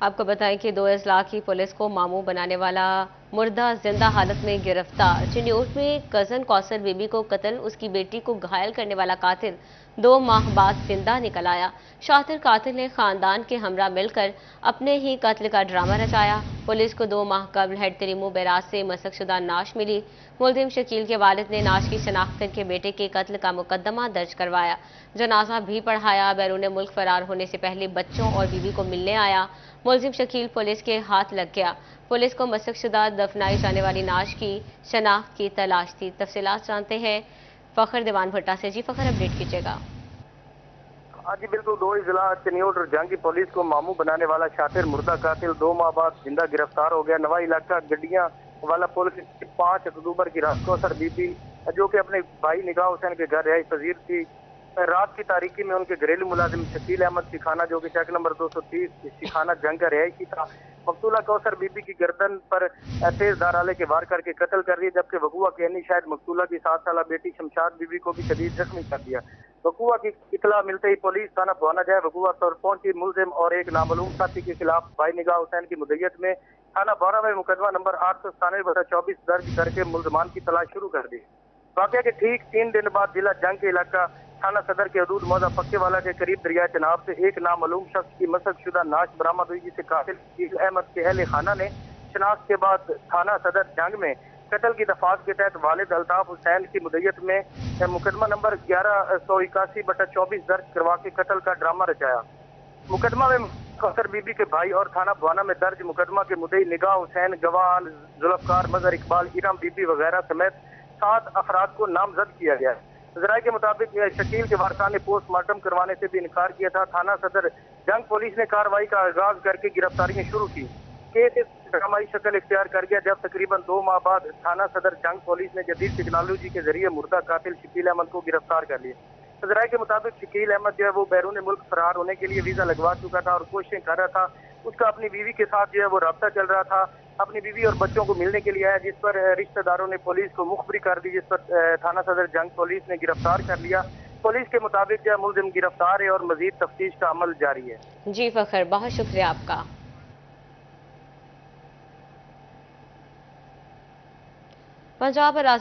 آپ کو بتائیں کہ 2 اضلاع کی پولیس کو ماموں بنانے والا مردہ زندہ حالت میں گرفتار۔ چنیوٹ میں کزن کوثر بی بی کو قتل، اس کی بیٹی کو گھائل کرنے والا قاتل 2 ماہ بعد زندہ نکل آیا۔ شاطر قاتل نے خاندان کے ہمراہ مل کر اپنے ہی قتل کا ڈرامہ رچایا۔ پولیس کو 2 ماہ قبل ہیڈ تریمو بیراج سے مسک شدہ نعش ملی۔ ملزم شکیل کے والد نے نعش کی شناخت کر کے بیٹے کے قتل کا مقدمہ درج کروایا، جنازہ بھی پڑھایا۔ بیرون ملک فرار ہونے سے پہلے بچوں اور بیوی کو ملنے آیا۔ ملزم شکیل پولیس کے ہاتھ لگ گیا۔ پولیس کو مسک شدہ دفنائی جانے والی نعش کی شناخت کی تلاش تھی۔ تفصیلات جانتے ہیں فخر دیوان بھٹا سے۔ جی فخر، اپڈیٹ کیجیے گا۔ جی بالکل، 2 اضلاع چنیوٹ اور جنگی پولیس کو ماموں بنانے والا شاطر مردہ قاتل 2 ماہ بعد زندہ گرفتار ہو گیا۔ نوائی علاقہ گڈیاں والا پولیس 5 اکتوبر کی رات کوثر بی بی جو کہ اپنے بھائی نگاہ حسین کے گھر رہائش پذیر تھی، رات کی تاریکی میں ان کے گھریلو ملازم شکیل احمد شیخانہ جو کہ چیک نمبر 230 شیخانہ جنگ کا رہائشی تھا، مقتولہ کوثر بی بی کی گردن پر تیز دھار آلے کے وار کر کے قتل کر دیا، جبکہ وقوعہ کہنی شاید مقتولہ کی 7 سالہ بیٹی شمشاد بی بی کو بھی شدید زخمی کر دیا۔ وقوعہ کی اطلاع ملتے ہی پولیس تھانہ بھوانا جائے وقوعہ طور پہنچی۔ ملزم اور ایک نامعلوم ساتھی کے خلاف بھائی نگاہ حسین کی مدعیت میں تھانہ بھوانا میں مقدمہ نمبر 897/24 درج کر کے ملزمان کی تلاش شروع کر دی۔ واقعہ کے ٹھیک 3 دن بعد ضلع جنگ کے علاقہ تھانہ صدر کے حدود موضع پکے والا کے قریب دریائے چناب سے ایک نامعلوم شخص کی مسک شدہ نعش برآمد ہوئی، جسے قاتل شکیل احمد کے اہل خانہ نے شناخت کے بعد تھانہ صدر جنگ میں قتل کی دفعات کے تحت والد الطاف حسین کی مدعیت میں مقدمہ نمبر 1181/24 درج کروا کے قتل کا ڈرامہ رچایا۔ مقدمہ میں کوثر بی بی کے بھائی اور تھانہ بھوانا میں درج مقدمہ کے مدعی نگاہ حسین، گواہ ذوالفقار، مظہر اقبال، ارم بی بی وغیرہ سمیت 7 افراد کو نامزد کیا گیا ہے۔ ذرائع کے مطابق شکیل کے وارثان نے پوسٹ مارٹم کروانے سے بھی انکار کیا تھا۔ تھانہ صدر جنگ پولیس نے کارروائی کا آغاز کر کے گرفتاریاں شروع کی۔ کیس ڈرامائی شکل اختیار کر گیا جب تقریباً 2 ماہ بعد تھانہ صدر جنگ پولیس نے جدید ٹیکنالوجی کے ذریعے مردہ قاتل شکیل احمد کو گرفتار کر لیا۔ ذرائع کے مطابق شکیل احمد جو ہے وہ بیرون ملک فرار ہونے کے لیے ویزا لگوا چکا تھا اور کوششیں کر رہا تھا۔ اس کا اپنی بیوی کے ساتھ جو ہے وہ رابطہ چل رہا تھا، اپنی بیوی اور بچوں کو ملنے کے لیے آیا، جس پر رشتہ داروں نے پولیس کو مخبری کر دی، جس پر تھانہ صدر جنگ پولیس نے گرفتار کر لیا۔ پولیس کے مطابق جو ہے ملزم گرفتار ہے اور مزید تفتیش کا عمل جاری ہے۔ جی فخر، بہت شکریہ آپ کا۔ پنجاب اراضی